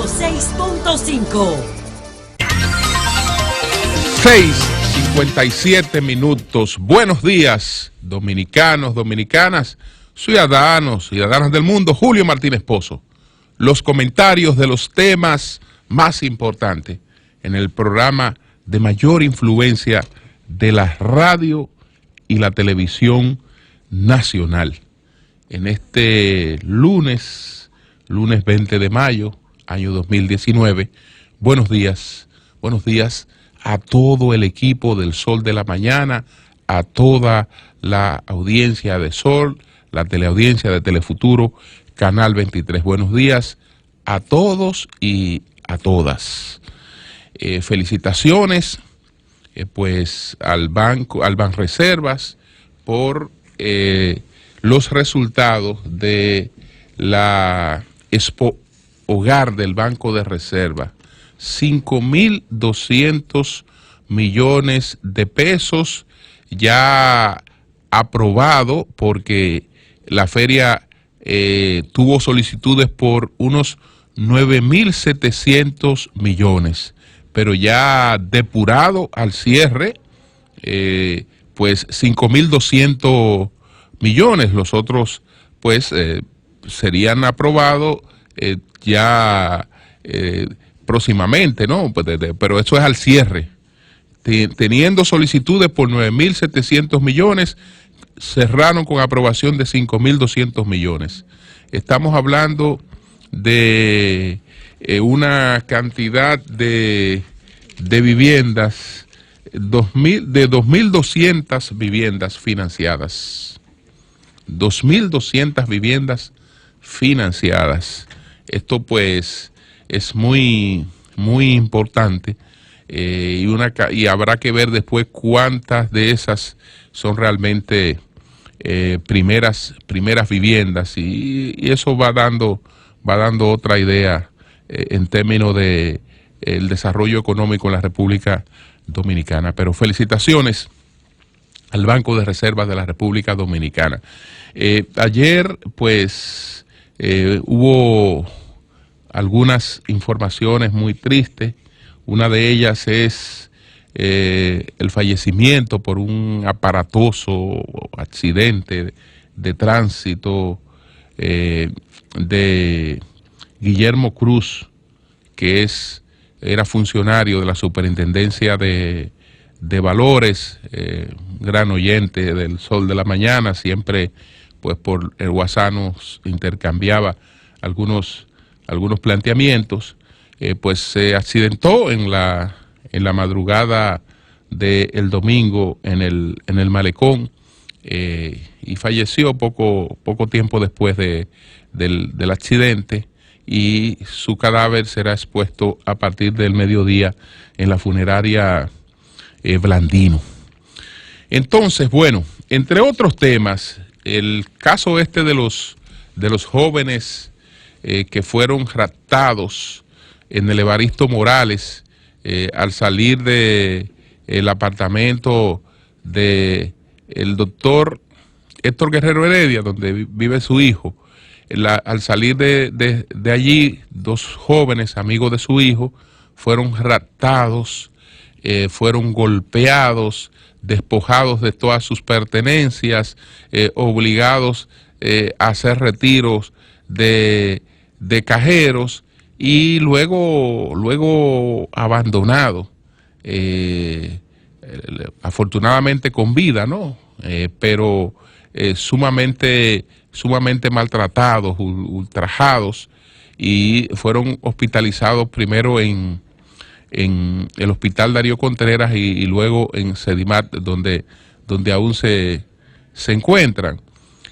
106.5. 6:57 minutos. Buenos días, dominicanos, dominicanas, ciudadanos, ciudadanas del mundo. Julio Martínez Pozo. Los comentarios de los temas más importantes en el programa de mayor influencia de la radio y la televisión nacional. En este lunes 20 de mayo, año 2019, buenos días a todo el equipo del Sol de la Mañana, a toda la audiencia de Sol, la teleaudiencia de Telefuturo, Canal 23. Buenos días a todos y a todas. Felicitaciones pues al Banreservas por los resultados de la Expo Hogar del Banco de Reserva. 5.200 millones de pesos ya aprobado, porque la feria tuvo solicitudes por unos 9.700 millones, pero ya depurado al cierre, pues 5.200 millones. Los otros pues serían aprobados ya próximamente, ¿no? Pero eso es al cierre. Teniendo solicitudes por 9.700 millones, cerraron con aprobación de 5.200 millones. Estamos hablando de una cantidad de viviendas, de 2.200 viviendas financiadas. 2.200 viviendas financiadas. Esto pues es muy importante, y habrá que ver después cuántas de esas son realmente primeras viviendas, y eso va dando otra idea en términos de el desarrollo económico en la República Dominicana. Pero felicitaciones al Banco de Reservas de la República Dominicana. Ayer pues hubo algunas informaciones muy tristes. Una de ellas es el fallecimiento por un aparatoso accidente de tránsito de Guillermo Cruz, que era funcionario de la Superintendencia de Valores, gran oyente del Sol de la Mañana. Siempre pues por el WhatsApp nos intercambiaba algunos planteamientos. Pues se accidentó en la madrugada del domingo en el malecón, y falleció poco tiempo después del accidente, y su cadáver será expuesto a partir del mediodía en la funeraria Blandino. Entonces, bueno, entre otros temas, el caso de los jóvenes que fueron raptados en el Evaristo Morales al salir del apartamento de el doctor Héctor Guerrero Heredia, donde vive su hijo. Al salir de allí, dos jóvenes amigos de su hijo fueron raptados, fueron golpeados, despojados de todas sus pertenencias, obligados a hacer retiros de cajeros, y luego abandonado, afortunadamente con vida, ¿no? Pero sumamente maltratados, ultrajados, y fueron hospitalizados primero en el Hospital Darío Contreras y luego en Sedimat, donde aún se encuentran.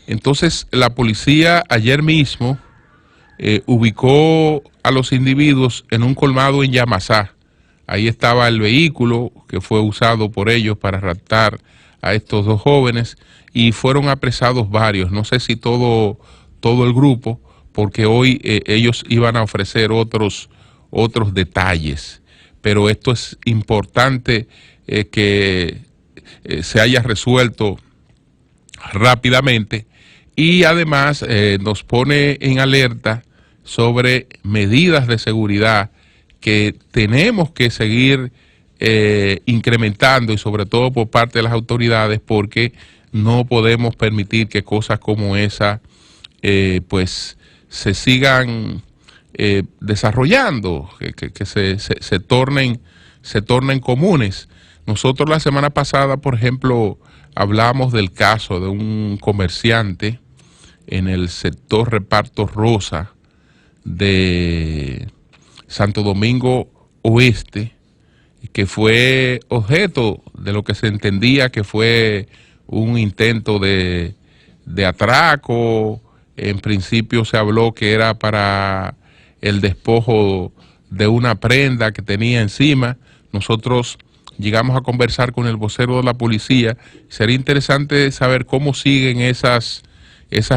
Entonces la policía ayer mismo ubicó a los individuos en un colmado en Yamasá. Ahí estaba el vehículo que fue usado por ellos para raptar a estos dos jóvenes, y fueron apresados varios, no sé si todo el grupo, porque hoy ellos iban a ofrecer otros detalles. Pero esto es importante que se haya resuelto rápidamente, y además nos pone en alerta sobre medidas de seguridad que tenemos que seguir incrementando, y sobre todo por parte de las autoridades, porque no podemos permitir que cosas como esa pues se sigan desarrollando, que se tornen comunes. Nosotros la semana pasada, por ejemplo, hablamos del caso de un comerciante en el sector Reparto Rosa de Santo Domingo Oeste, que fue objeto de lo que se entendía que fue un intento de atraco. En principio se habló que era para el despojo de una prenda que tenía encima. Nosotros llegamos a conversar con el vocero de la policía. Sería interesante saber cómo siguen esas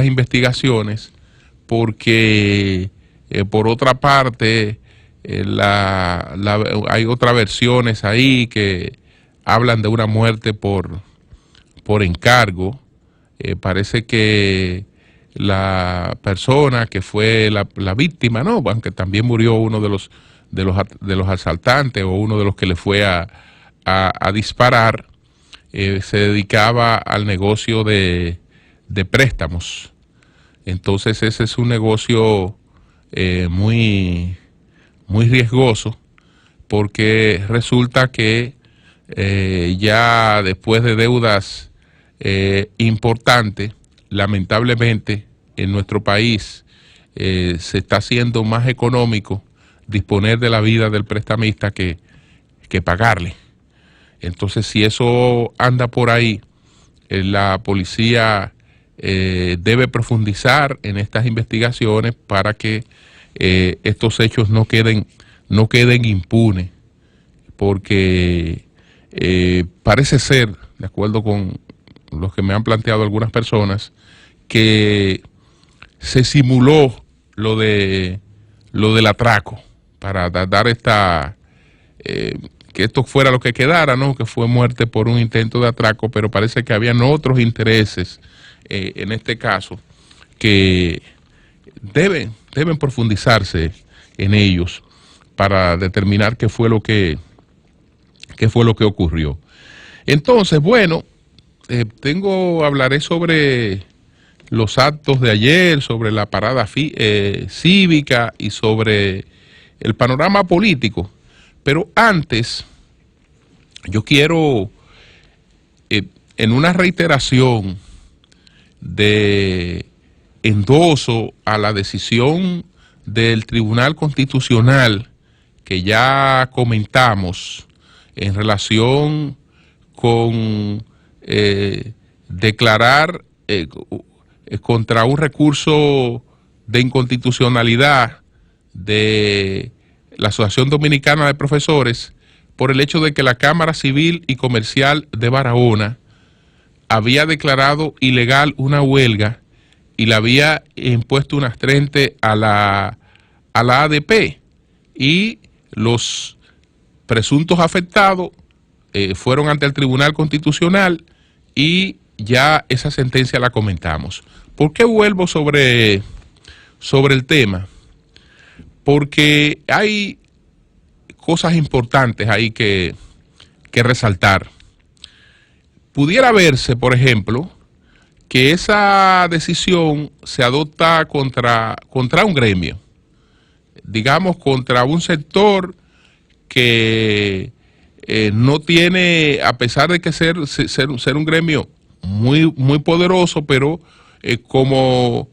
investigaciones, porque por otra parte hay otras versiones ahí que hablan de una muerte por encargo. Parece que la persona que fue la víctima, no, aunque también murió uno de los asaltantes, o uno de los que le fue a disparar, se dedicaba al negocio de préstamos. Entonces ese es un negocio muy riesgoso, porque resulta que ya después de deudas importantes, lamentablemente en nuestro país se está haciendo más económico disponer de la vida del prestamista que pagarle. Entonces, si eso anda por ahí, la policía debe profundizar en estas investigaciones para que estos hechos no queden impunes, porque parece ser, de acuerdo con los que me han planteado algunas personas, que se simuló lo del atraco para dar que esto fuera lo que quedara, ¿no? Que fue muerte por un intento de atraco, pero parece que habían otros intereses en este caso que deben profundizarse en ellos para determinar qué fue lo que ocurrió. Entonces, bueno, hablaré sobre los actos de ayer, sobre la parada cívica y sobre el panorama político. Pero antes, yo quiero, en una reiteración de endoso a la decisión del Tribunal Constitucional que ya comentamos en relación con declarar contra un recurso de inconstitucionalidad de la Asociación Dominicana de Profesores, por el hecho de que la Cámara Civil y Comercial de Barahona había declarado ilegal una huelga y le había impuesto unas 30 a la ADP, y los presuntos afectados fueron ante el Tribunal Constitucional y ya esa sentencia la comentamos. ¿Por qué vuelvo sobre el tema? Porque hay cosas importantes ahí que resaltar. Pudiera verse, por ejemplo, que esa decisión se adopta contra un gremio, digamos, contra un sector que no tiene, a pesar de que ser un gremio muy poderoso, pero como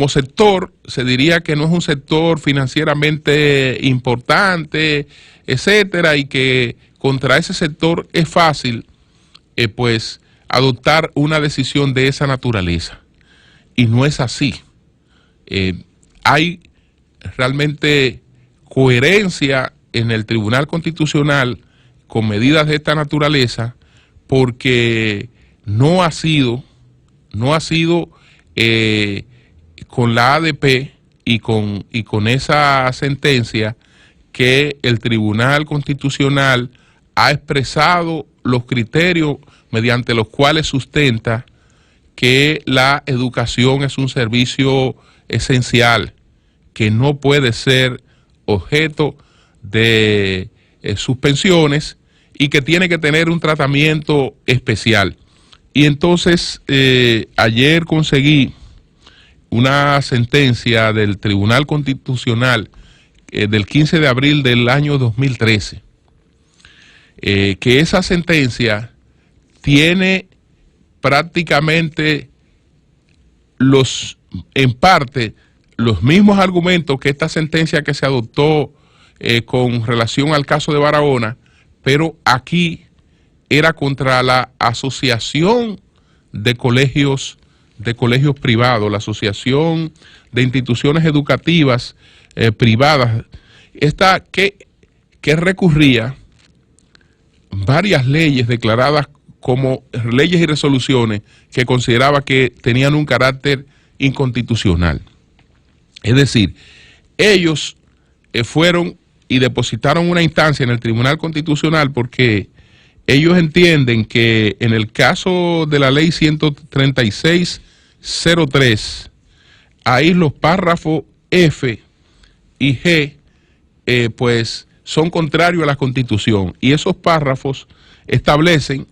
sector se diría que no es un sector financieramente importante, etcétera, y que contra ese sector es fácil pues adoptar una decisión de esa naturaleza. Y no es así. Hay realmente coherencia en el Tribunal Constitucional con medidas de esta naturaleza, porque no ha sido con la ADP y con esa sentencia que el Tribunal Constitucional ha expresado los criterios mediante los cuales sustenta que la educación es un servicio esencial que no puede ser objeto de suspensiones y que tiene que tener un tratamiento especial. Y entonces ayer conseguí una sentencia del Tribunal Constitucional del 15 de abril del año 2013, que esa sentencia tiene prácticamente en parte los mismos argumentos que esta sentencia que se adoptó con relación al caso de Barahona, pero aquí era contra la Asociación de Colegios Privados, la Asociación de Instituciones Educativas Privadas, esta que recurría varias leyes declaradas como leyes y resoluciones que consideraba que tenían un carácter inconstitucional. Es decir, ellos fueron y depositaron una instancia en el Tribunal Constitucional porque ellos entienden que en el caso de la ley 136.03, ahí los párrafos F y G pues son contrarios a la Constitución, y esos párrafos establecen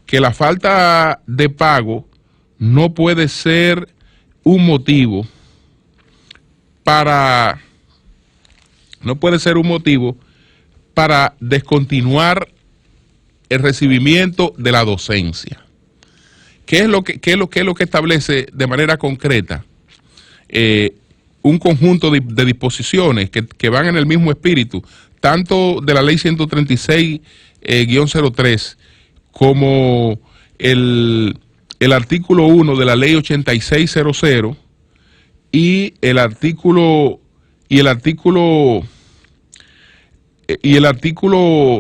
que la falta de pago no puede ser un motivo para descontinuar el recibimiento de la docencia. ¿Qué es lo que establece de manera concreta? Un conjunto de disposiciones que van en el mismo espíritu, tanto de la ley 136-03 como el artículo 1 de la ley 8600 y el artículo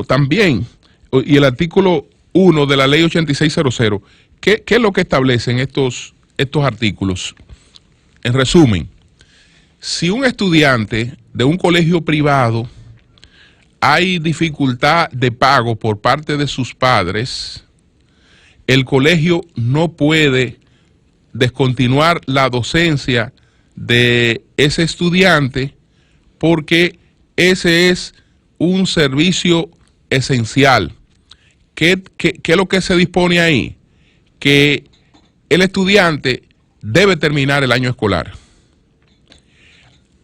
también, y el artículo 1 de la ley 8600. ¿Qué es lo que establecen estos artículos? En resumen, si un estudiante de un colegio privado hay dificultad de pago por parte de sus padres, el colegio no puede descontinuar la docencia de ese estudiante porque ese es un servicio esencial. ¿Qué es lo que se dispone ahí? Que el estudiante debe terminar el año escolar.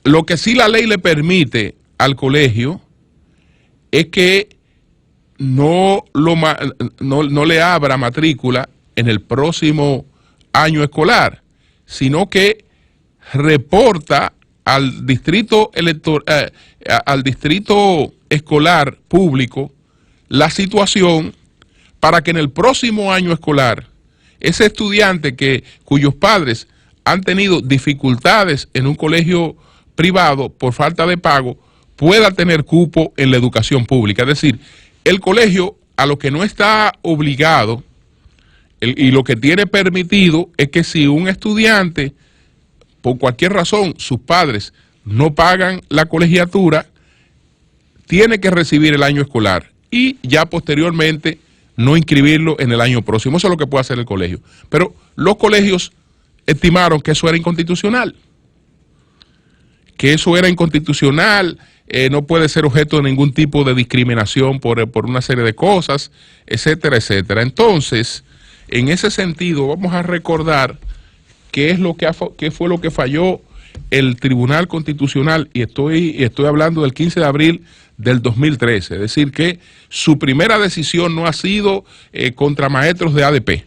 Lo que sí la ley le permite al colegio es que no le abra matrícula en el próximo año escolar, sino que reporta al distrito escolar público la situación para que en el próximo año escolar ese estudiante cuyos padres han tenido dificultades en un colegio privado por falta de pago pueda tener cupo en la educación pública. Es decir, el colegio a lo que no está obligado y lo que tiene permitido es que si un estudiante, por cualquier razón, sus padres no pagan la colegiatura, tiene que recibir el año escolar y ya posteriormente no inscribirlo en el año próximo. Eso es lo que puede hacer el colegio. Pero los colegios estimaron que eso era inconstitucional. No puede ser objeto de ningún tipo de discriminación por una serie de cosas, etcétera, etcétera. Entonces, en ese sentido, vamos a recordar qué fue lo que falló el Tribunal Constitucional, y estoy hablando del 15 de abril del 2013, es decir, que su primera decisión no ha sido contra maestros de ADP.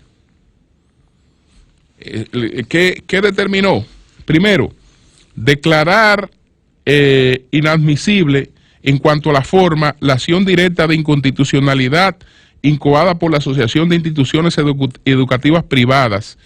¿Qué determinó? Primero, declarar inadmisible en cuanto a la forma la acción directa de inconstitucionalidad incoada por la Asociación de Instituciones Educativas Privadas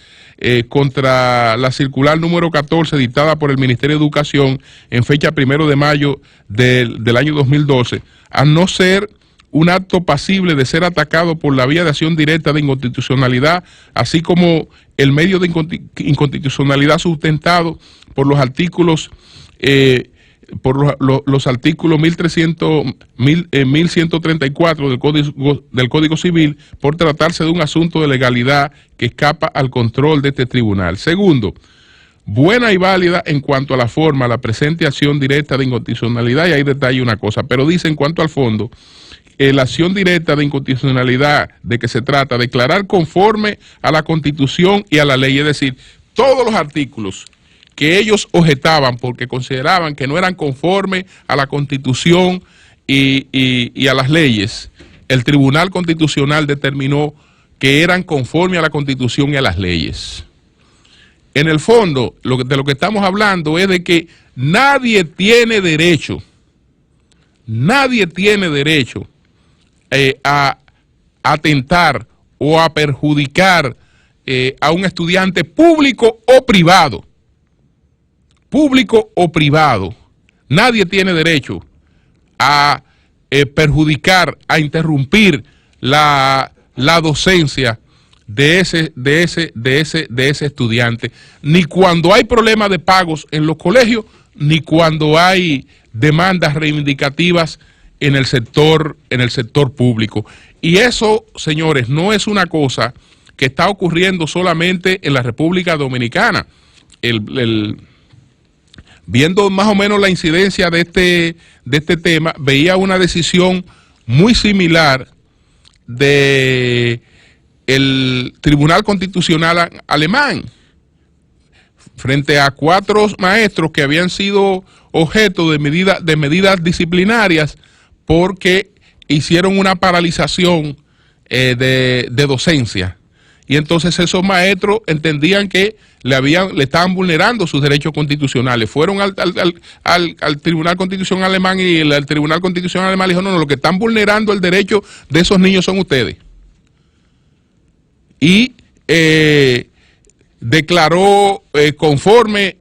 contra la circular número 14 dictada por el Ministerio de Educación en fecha 1 de mayo del año 2012, a no ser un acto pasible de ser atacado por la vía de acción directa de inconstitucionalidad, así como el medio de inconstitucionalidad sustentado por los artículos los artículos 1134 del Código Civil, por tratarse de un asunto de legalidad que escapa al control de este tribunal. Segundo, buena y válida en cuanto a la forma, la presente acción directa de inconstitucionalidad, y ahí detalla una cosa, pero dice en cuanto al fondo, la acción directa de inconstitucionalidad de que se trata, declarar conforme a la Constitución y a la ley, es decir, todos los artículos que ellos objetaban porque consideraban que no eran conformes a la Constitución y a las leyes, el Tribunal Constitucional determinó que eran conformes a la Constitución y a las leyes. En el fondo, de lo que estamos hablando es de que nadie tiene derecho a atentar o a perjudicar a un estudiante público o privado. Nadie tiene derecho a perjudicar, a interrumpir la docencia de ese estudiante, ni cuando hay problemas de pagos en los colegios, ni cuando hay demandas reivindicativas en el sector público. Y eso, señores, no es una cosa que está ocurriendo solamente en la República Dominicana. Viendo más o menos la incidencia de este tema, veía una decisión muy similar de el Tribunal Constitucional alemán frente a 4 maestros que habían sido objeto de medidas disciplinarias porque hicieron una paralización de docencia. Y entonces esos maestros entendían que le estaban vulnerando sus derechos constitucionales. Fueron al Tribunal Constitucional alemán y el Tribunal Constitucional alemán dijo, no, lo que están vulnerando el derecho de esos niños son ustedes. Y declaró conforme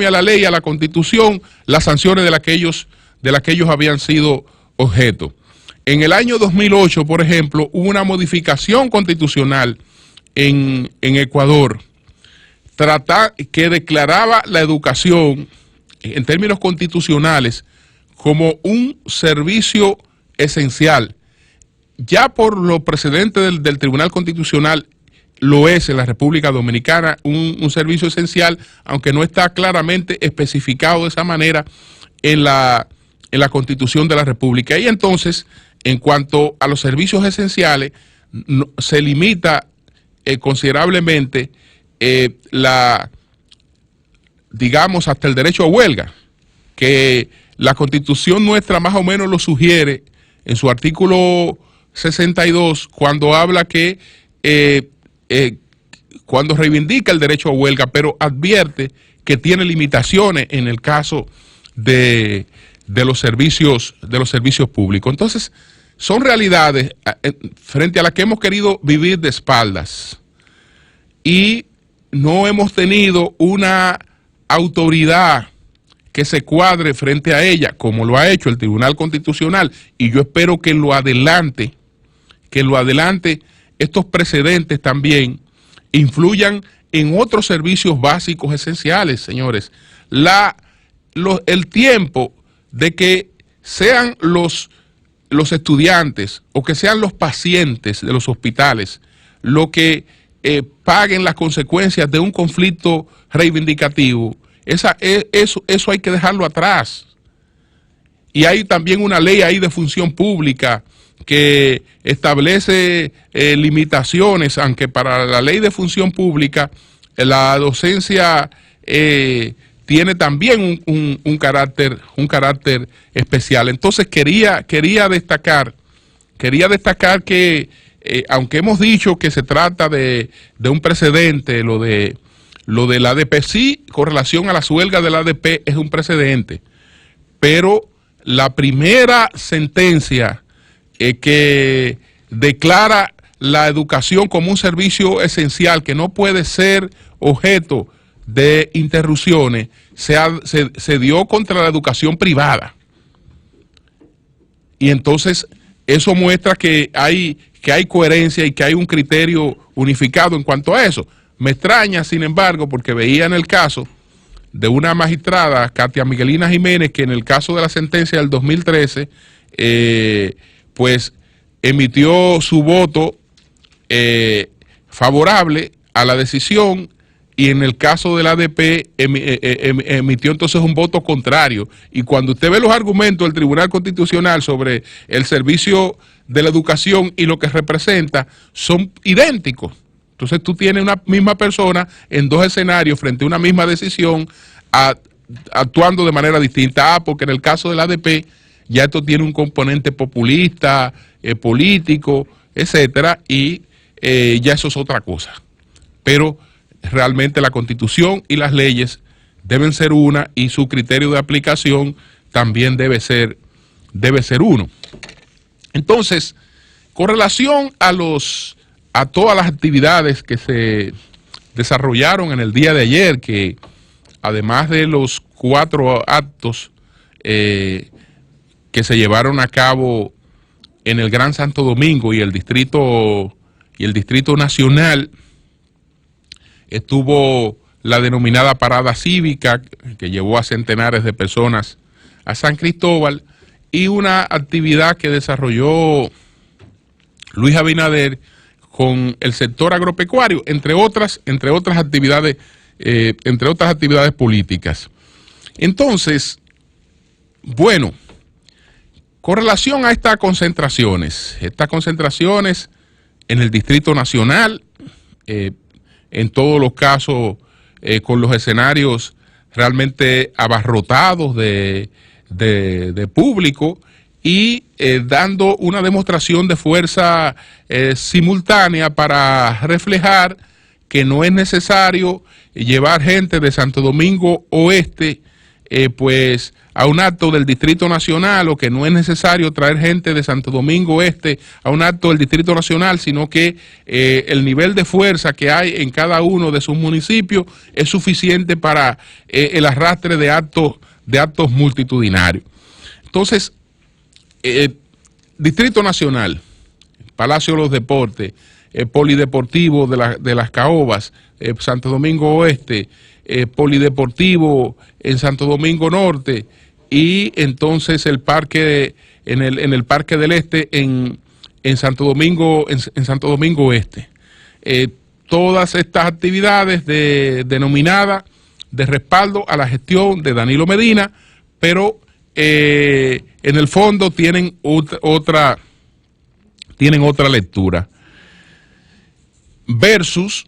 a la ley, a la Constitución, las sanciones de las que ellos habían sido objeto. En el año 2008, por ejemplo, hubo una modificación constitucional en Ecuador que declaraba la educación en términos constitucionales como un servicio esencial. Ya por los precedentes del Tribunal Constitucional lo es en la República Dominicana, un servicio esencial, aunque no está claramente especificado de esa manera en la Constitución de la República. Y entonces, en cuanto a los servicios esenciales, se limita considerablemente digamos, hasta el derecho a huelga, que la Constitución nuestra más o menos lo sugiere en su artículo 62, cuando habla que cuando reivindica el derecho a huelga, pero advierte que tiene limitaciones en el caso de los servicios públicos. Entonces, son realidades frente a las que hemos querido vivir de espaldas y no hemos tenido una autoridad que se cuadre frente a ella, como lo ha hecho el Tribunal Constitucional, y yo espero que lo adelante estos precedentes también influyan en otros servicios básicos esenciales, señores. El tiempo de que sean los estudiantes o que sean los pacientes de los hospitales lo que paguen las consecuencias de un conflicto reivindicativo, eso hay que dejarlo atrás. Y hay también una ley ahí de función pública que establece limitaciones, aunque para la ley de función pública la docencia tiene también un carácter especial. Entonces quería destacar que aunque hemos dicho que se trata de un precedente, lo de la ADP, sí, con relación a las huelgas de la ADP es un precedente, pero la primera sentencia que declara la educación como un servicio esencial que no puede ser objeto de interrupciones, se dio contra la educación privada. Y entonces eso muestra que hay coherencia y que hay un criterio unificado en cuanto a eso. Me extraña, sin embargo, porque veía en el caso de una magistrada, Katia Miguelina Jiménez, que en el caso de la sentencia del 2013, pues emitió su voto favorable a la decisión y en el caso del ADP emitió entonces un voto contrario. Y cuando usted ve los argumentos del Tribunal Constitucional sobre el servicio de la educación y lo que representa, son idénticos. Entonces tú tienes una misma persona en dos escenarios frente a una misma decisión, actuando de manera distinta. Porque en el caso del ADP ya esto tiene un componente populista, político, etcétera, y ya eso es otra cosa. Pero realmente la Constitución y las leyes deben ser una, y su criterio de aplicación también debe ser uno. Entonces, con relación a todas las actividades que se desarrollaron en el día de ayer, que además de los 4 actos que se llevaron a cabo en el Gran Santo Domingo y el Distrito Nacional, estuvo la denominada parada cívica que llevó a centenares de personas a San Cristóbal, y una actividad que desarrolló Luis Abinader con el sector agropecuario, entre otras actividades políticas. Entonces, bueno, con relación a estas concentraciones en el Distrito Nacional, en todos los casos con los escenarios realmente abarrotados de público, y dando una demostración de fuerza simultánea para reflejar que no es necesario llevar gente de Santo Domingo Oeste pues a un acto del Distrito Nacional, o que no es necesario traer gente de Santo Domingo Este a un acto del Distrito Nacional, sino que el nivel de fuerza que hay en cada uno de sus municipios es suficiente para el arrastre de actos multitudinarios. Entonces, Distrito Nacional, Palacio de los Deportes, Polideportivo de las Caobas, Santo Domingo Oeste, Polideportivo en Santo Domingo Norte, y entonces el parque en el Parque del Este en Santo Domingo Oeste. Todas estas actividades denominadas de respaldo a la gestión de Danilo Medina, pero en el fondo tienen otra lectura, versus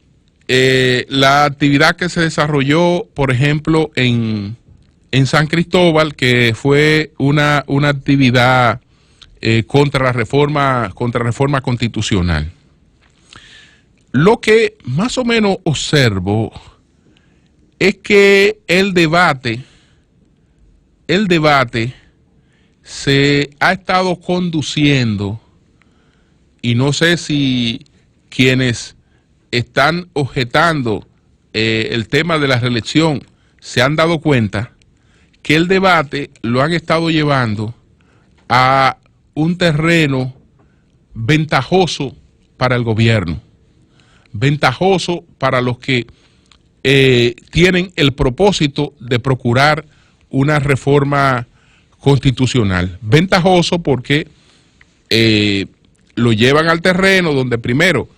la actividad que se desarrolló, por ejemplo, en San Cristóbal, que fue una actividad contra la reforma constitucional. Lo que más o menos observo es que el debate se ha estado conduciendo, y no sé si quienes están objetando el tema de la reelección se han dado cuenta que el debate lo han estado llevando a un terreno ventajoso para el gobierno, ventajoso para los que tienen el propósito de procurar una reforma constitucional. Ventajoso porque lo llevan al terreno donde primero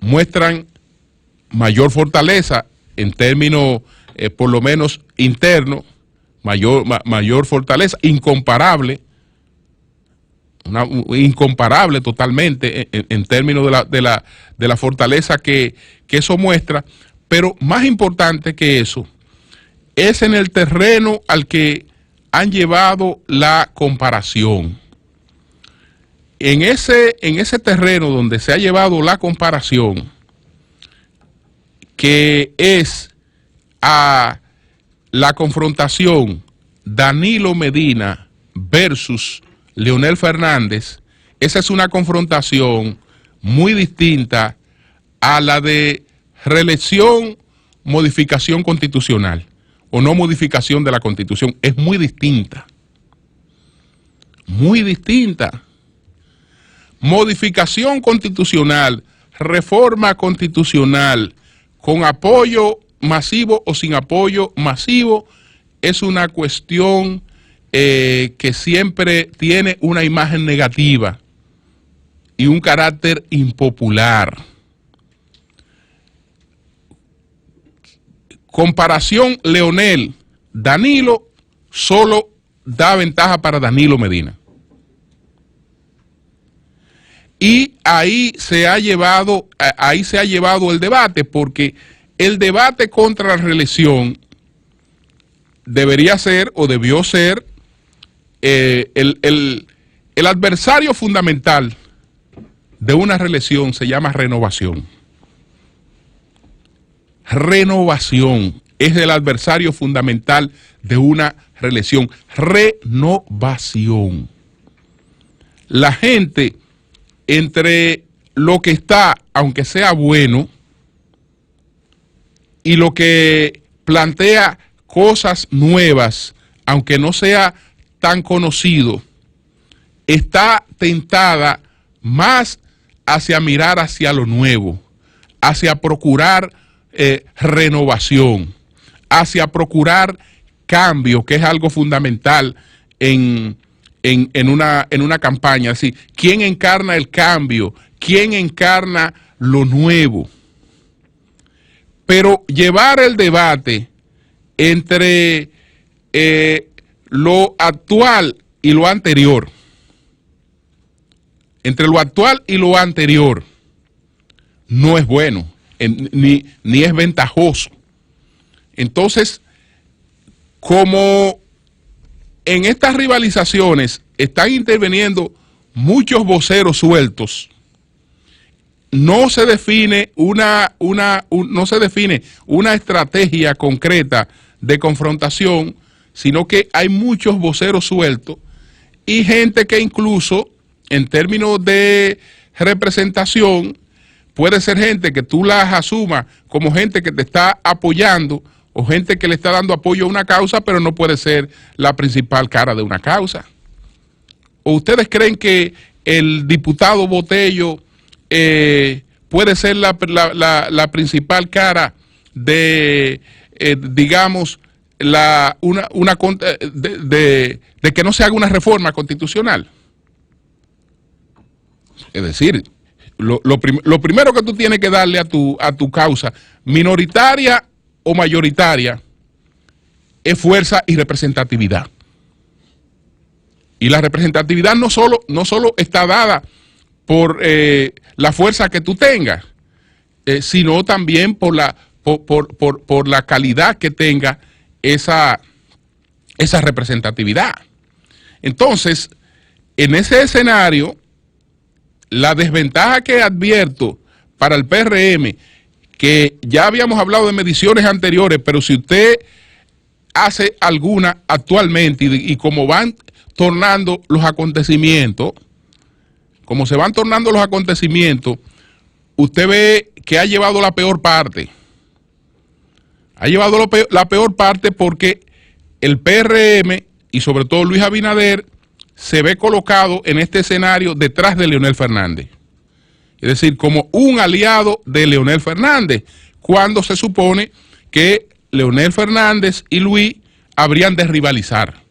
muestran mayor fortaleza en términos por lo menos internos, mayor fortaleza, incomparable totalmente en términos de la fortaleza que eso muestra. Pero más importante que eso es en el terreno al que han llevado la comparación. En ese terreno donde se ha llevado la comparación, que es a la confrontación Danilo Medina versus Leonel Fernández, esa es una confrontación muy distinta a la de reelección, modificación constitucional o no modificación de la Constitución. Es muy distinta. Muy distinta. Modificación constitucional, reforma constitucional, con apoyo masivo o sin apoyo masivo, es una cuestión que siempre tiene una imagen negativa y un carácter impopular. comparación Leonel-Danilo solo da ventaja para Danilo Medina. Y ahí se ha llevado el debate, porque el debate contra la reelección debería ser o debió ser el adversario fundamental de una reelección se llama renovación. Renovación es el adversario fundamental de una reelección. Renovación. La gente, entre lo que está, aunque sea bueno, y lo que plantea cosas nuevas, aunque no sea tan conocido, está tentada más hacia mirar hacia lo nuevo, hacia procurar renovación, hacia procurar cambio, que es algo fundamental en una campaña. Así, ¿quién encarna el cambio? ¿Quién encarna lo nuevo? Pero llevar el debate entre lo actual y lo anterior, entre lo actual y lo anterior, no es bueno, ni es ventajoso. Entonces, como en estas rivalizaciones están interviniendo muchos voceros sueltos, no se define una estrategia concreta de confrontación, sino que hay muchos voceros sueltos y gente que incluso en términos de representación puede ser gente que tú las asumas como gente que te está apoyando o gente que le está dando apoyo a una causa, pero no puede ser la principal cara de una causa. ¿O ustedes creen que el diputado Botello puede ser la principal cara de, digamos, de que no se haga una reforma constitucional? Es decir, lo primero que tú tienes que darle a tu causa, minoritaria o mayoritaria, es fuerza y representatividad. Y la representatividad no solo está dada por la fuerza que tú tengas, sino también por la calidad que tenga esa representatividad. Entonces, en ese escenario, la desventaja que advierto para el PRM, que ya habíamos hablado de mediciones anteriores, pero si usted hace alguna actualmente y como van tornando los acontecimientos, usted ve que ha llevado la peor parte. Ha llevado la peor parte porque el PRM y sobre todo Luis Abinader se ve colocado en este escenario detrás de Leonel Fernández. Es decir, como un aliado de Leonel Fernández, cuando se supone que Leonel Fernández y Luis habrían de rivalizar.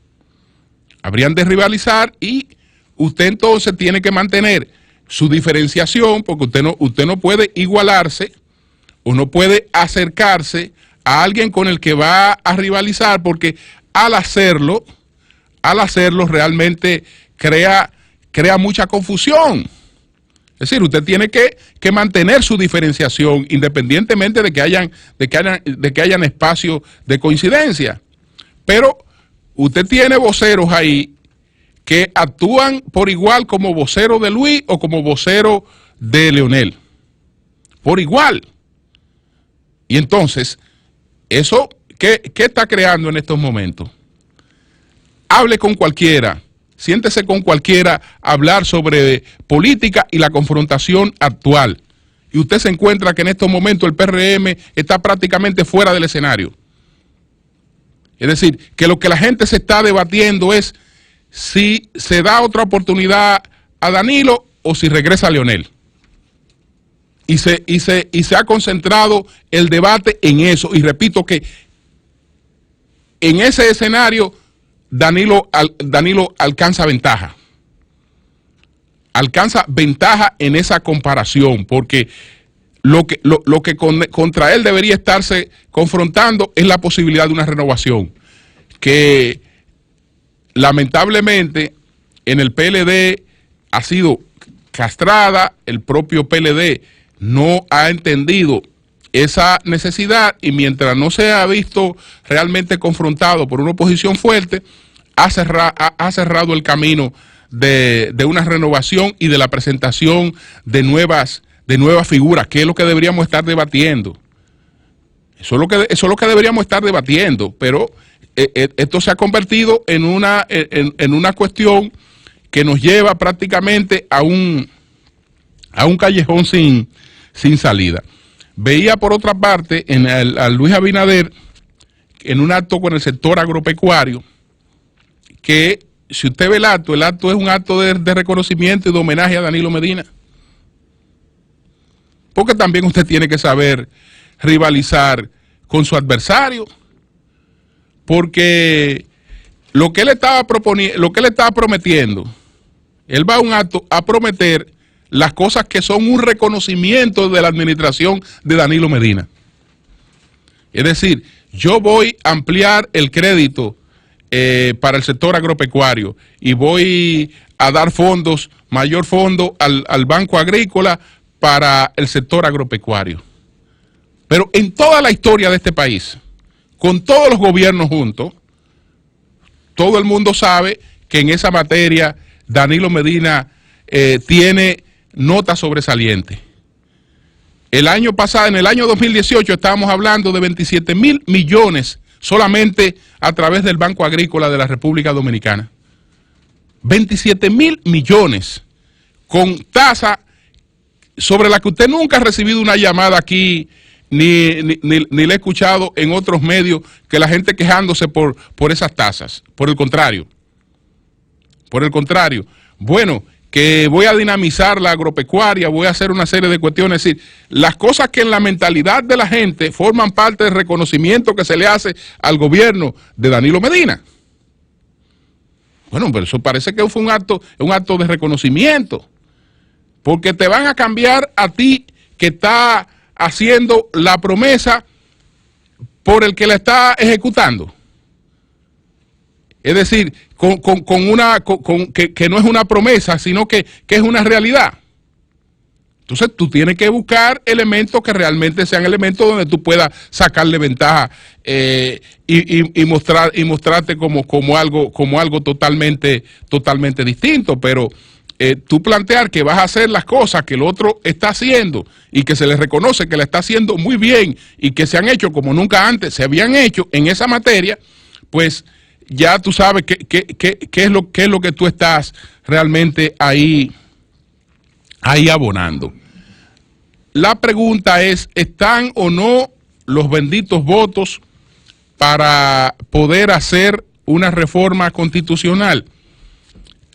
Y usted entonces tiene que mantener su diferenciación, porque usted no puede igualarse o no puede acercarse a alguien con el que va a rivalizar, porque al hacerlo realmente crea mucha confusión. Es decir, usted tiene que mantener su diferenciación independientemente de que hayan espacios de coincidencia. Pero usted tiene voceros ahí que actúan por igual como vocero de Luis o como vocero de Leonel. Por igual. Y entonces, ¿eso qué está creando en estos momentos? Hable con cualquiera, siéntese con cualquiera a hablar sobre política y la confrontación actual. Y usted se encuentra que en estos momentos el PRM está prácticamente fuera del escenario. Es decir, que lo que la gente se está debatiendo es si se da otra oportunidad a Danilo o si regresa a Leonel. Y se ha concentrado el debate en eso. Y repito que en ese escenario Danilo alcanza ventaja. Alcanza ventaja en esa comparación, porque contra él debería estarse confrontando es la posibilidad de una renovación, que lamentablemente en el PLD ha sido castrada. El propio PLD no ha entendido esa necesidad, y mientras no se ha visto realmente confrontado por una oposición fuerte, ha cerrado el camino de una renovación y de la presentación de nuevas figuras, que es lo que deberíamos estar debatiendo. Eso es lo que deberíamos estar debatiendo, pero esto se ha convertido en una cuestión que nos lleva prácticamente a un callejón sin salida. Veía por otra parte a Luis Abinader en un acto con el sector agropecuario, que si usted ve el acto es un acto de reconocimiento y de homenaje a Danilo Medina. Porque también usted tiene que saber rivalizar con su adversario, porque lo que él estaba prometiendo, él va a un acto a prometer las cosas que son un reconocimiento de la administración de Danilo Medina. Es decir, yo voy a ampliar el crédito para el sector agropecuario y voy a dar mayor fondo al Banco Agrícola para el sector agropecuario. Pero en toda la historia de este país, con todos los gobiernos juntos, todo el mundo sabe que en esa materia Danilo Medina tiene nota sobresaliente. El año pasado, en el año 2018, estábamos hablando de 27,000 millones solamente a través del Banco Agrícola de la República Dominicana. 27,000 millones con tasa sobre la que usted nunca ha recibido una llamada aquí, ni le he escuchado en otros medios que la gente quejándose por esas tasas. Por el contrario, bueno, que voy a dinamizar la agropecuaria, voy a hacer una serie de cuestiones, es decir, las cosas que en la mentalidad de la gente forman parte del reconocimiento que se le hace al gobierno de Danilo Medina. Bueno, pero eso parece que fue un acto de reconocimiento, porque te van a cambiar a ti que está haciendo la promesa por el que la está ejecutando. Es decir, que no es una promesa, sino que es una realidad. Entonces tú tienes que buscar elementos que realmente sean elementos donde tú puedas sacarle ventaja y mostrarte como algo totalmente distinto. Pero tú plantear que vas a hacer las cosas que el otro está haciendo y que se le reconoce que la está haciendo muy bien y que se han hecho como nunca antes se habían hecho en esa materia, pues ya tú sabes qué es lo que tú estás realmente ahí abonando. La pregunta es, ¿están o no los benditos votos para poder hacer una reforma constitucional?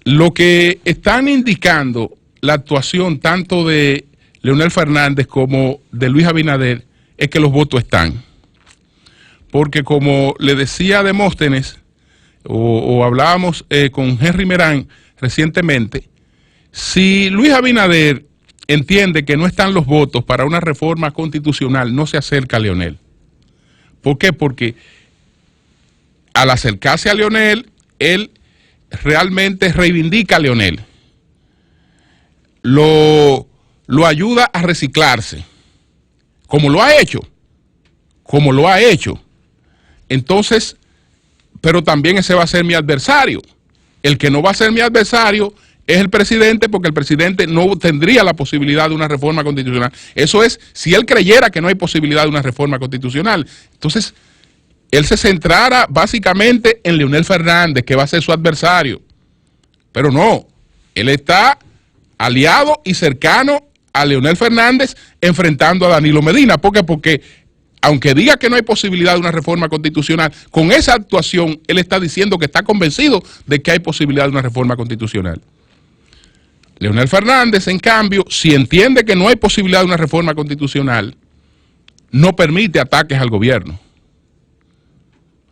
Lo que están indicando la actuación tanto de Leonel Fernández como de Luis Abinader es que los votos están. Porque como le decía Demóstenes, o hablábamos con Henry Merán recientemente, si Luis Abinader entiende que no están los votos para una reforma constitucional, no se acerca a Leonel. ¿Por qué? Porque al acercarse a Leonel, él realmente reivindica a Leonel. Lo ayuda a reciclarse, como lo ha hecho. Entonces, pero también ese va a ser mi adversario. El que no va a ser mi adversario es el presidente, porque el presidente no tendría la posibilidad de una reforma constitucional. Eso es, si él creyera que no hay posibilidad de una reforma constitucional. Entonces, él se centrara básicamente en Leonel Fernández, que va a ser su adversario. Pero no, él está aliado y cercano a Leonel Fernández enfrentando a Danilo Medina. ¿Por qué? Porque aunque diga que no hay posibilidad de una reforma constitucional, con esa actuación él está diciendo que está convencido de que hay posibilidad de una reforma constitucional. Leonel Fernández, en cambio, si entiende que no hay posibilidad de una reforma constitucional, no permite ataques al gobierno.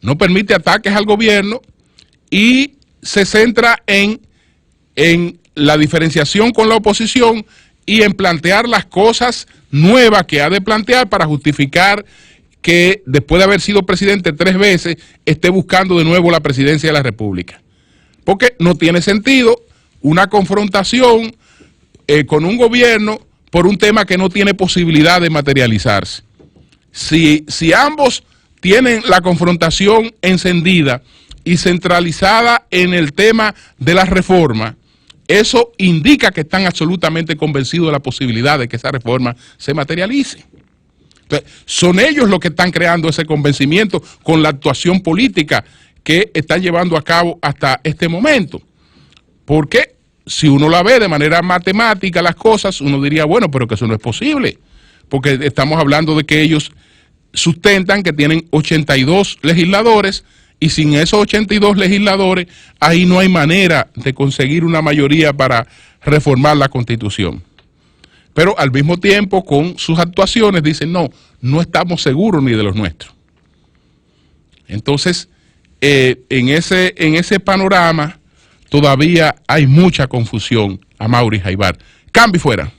No permite ataques al gobierno y se centra en la diferenciación con la oposición y en plantear las cosas nueva que ha de plantear para justificar que después de haber sido presidente 3 veces esté buscando de nuevo la presidencia de la República. Porque no tiene sentido una confrontación con un gobierno por un tema que no tiene posibilidad de materializarse. Si ambos tienen la confrontación encendida y centralizada en el tema de la reforma, eso indica que están absolutamente convencidos de la posibilidad de que esa reforma se materialice. Entonces, son ellos los que están creando ese convencimiento con la actuación política que están llevando a cabo hasta este momento. Porque si uno la ve de manera matemática las cosas, uno diría, bueno, pero que eso no es posible. Porque estamos hablando de que ellos sustentan que tienen 82 legisladores y sin esos 82 legisladores, ahí no hay manera de conseguir una mayoría para reformar la Constitución. Pero al mismo tiempo, con sus actuaciones, dicen, no estamos seguros ni de los nuestros. Entonces, en ese panorama, todavía hay mucha confusión, Amaury Jaibar. Cambio fuera.